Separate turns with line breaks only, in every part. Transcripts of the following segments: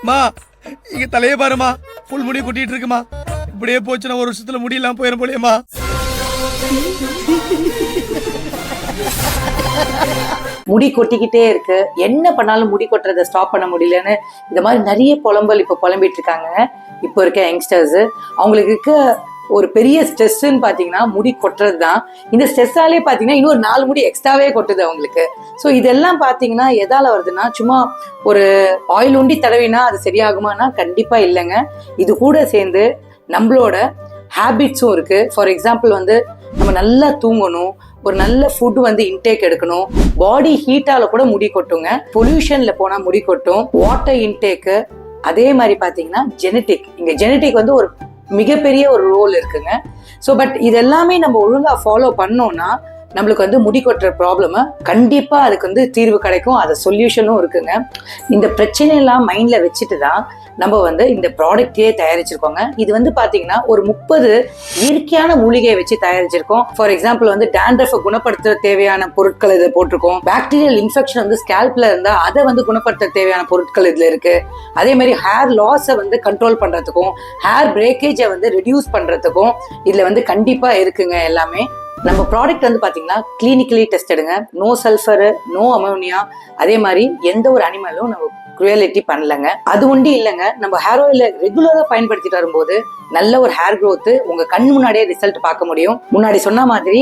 மா இங்க தலைய பாருமா, புல் முடி கொட்டிட்டு இருக்குமா. இப்படியே போச்சுன்னா ஒரு வருஷத்துல முடியெல்லாம் போயிடும் போலியம்மா.
முடி கொட்டிக்கிட்டே இருக்கு, என்ன பண்ணாலும் முடி கொட்டுறதை ஸ்டாப் பண்ண முடியலன்னு இந்த மாதிரி நிறைய புலம்பல் இப்போ புலம்பிட்டு இருக்காங்க இப்போ இருக்க யங்ஸ்டர்ஸ். அவங்களுக்கு இருக்க ஒரு பெரிய ஸ்ட்ரெஸ்ன்னு பார்த்தீங்கன்னா முடி கொட்டுறது தான். இந்த ஸ்ட்ரெஸ்ஸாலே பார்த்தீங்கன்னா இன்னொரு 4 முடி எக்ஸ்ட்ராவே கொட்டுது அவங்களுக்கு. ஸோ இதெல்லாம் பார்த்தீங்கன்னா எதால வருதுன்னா, சும்மா ஒரு ஆயில் உண்டி தடவினா அது சரியாகுமானா கண்டிப்பாக இல்லைங்க. இது கூட சேர்ந்து நம்மளோட ஹேபிட்ஸும் இருக்கு. ஃபார் எக்ஸாம்பிள் நம்ம நல்லா தூங்கணும், ஒரு நல்ல ஃபுட் இன்டேக் எடுக்கணும். பாடி ஹீட்டால கூட முடி கொட்டுங்க, பொல்யூஷன்ல போனா முடி கொட்டும். வாட்டர் இன்டேக்கு, அதே மாதிரி பாத்தீங்கன்னா ஜெனட்டிக். இங்க ஜெனட்டிக் ஒரு மிகப்பெரிய ஒரு ரோல் இருக்குங்க. ஸோ பட் இதெல்லாமே நம்ம ஒழுங்கா ஃபாலோ பண்ணோம்னா நம்மளுக்கு முடி கொட்டுற ப்ராப்ளம் கண்டிப்பா அதுக்கு தீர்வு கிடைக்கும். அது சொல்யூஷனும் இருக்குங்க. இந்த பிரச்சனையெல்லாம் மைண்ட்ல வச்சுட்டு தான் நம்ம இந்த ப்ராடக்டே தயாரிச்சிருக்கோங்க. இது பாத்தீங்கன்னா ஒரு 30 இயற்கையான மூலிகையை வச்சு தயாரிச்சிருக்கோம். ஃபார் எக்ஸாம்பிள் டேண்ட்ரஃப் குணப்படுத்த தேவையான பொருட்கள் இதை போட்டிருக்கோம். பாக்டீரியல் இன்ஃபெக்ஷன் ஸ்கேல்ப்ல இருந்தா அதை குணப்படுத்த தேவையான பொருட்கள் இதுல இருக்கு. அதே மாதிரி ஹேர் லாஸை கண்ட்ரோல் பண்றதுக்கும் ஹேர் பிரேக்கேஜை ரெடியூஸ் பண்றதுக்கும் இதுல கண்டிப்பா இருக்குங்க எல்லாமே. நம்ம ப்ராடக்ட் பாத்தீங்கன்னா கிளினிக்கலி டெஸ்டடுங்க, நோ சல்ஃபர், நோ அமோனியா. அதே மாதிரி எந்த ஒரு அனிமலும் நம்ம குரூயலிட்டி பண்ணலங்க. அது ஒண்டி இல்லைங்க, நம்ம ஹேர் ஆயில ரெகுலரா பயன்படுத்திட்டு வரும்போது நல்ல ஒரு ஹேர் க்ரோத் உங்க கண் முன்னாடியே ரிசல்ட் பார்க்க முடியும். முன்னாடி சொன்ன மாதிரி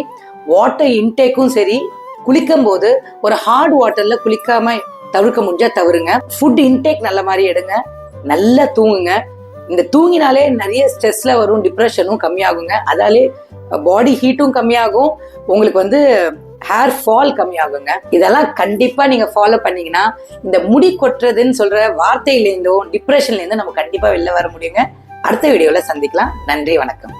வாட்டர் இன்டேக்கும் சரி, குளிக்கும் போது ஒரு ஹார்ட் வாட்டர்ல குளிக்காம தவிர்க்க முடிஞ்சா தவறுங்க. ஃபுட் இன்டேக் நல்ல மாதிரி எடுங்க, நல்லா தூங்குங்க. இந்த தூங்கினாலே நிறைய ஸ்ட்ரெஸ்ல வரும், டிப்ரெஷனும் கம்மியாகுங்க. அதாலே பாடி ஹீட்டும் கம்மியாகும், உங்களுக்கு ஹேர் ஃபால் கம்மியாகுங்க. இதெல்லாம் கண்டிப்பா நீங்க ஃபாலோ பண்ணீங்கன்னா இந்த முடி கொட்டுறதுன்னு சொல்ற வார்த்தையிலேருந்தும் டிப்ரெஷன்ல இருந்தும் நம்ம கண்டிப்பா வெளில வர முடியுங்க. அடுத்த வீடியோல சந்திக்கலாம். நன்றி, வணக்கம்.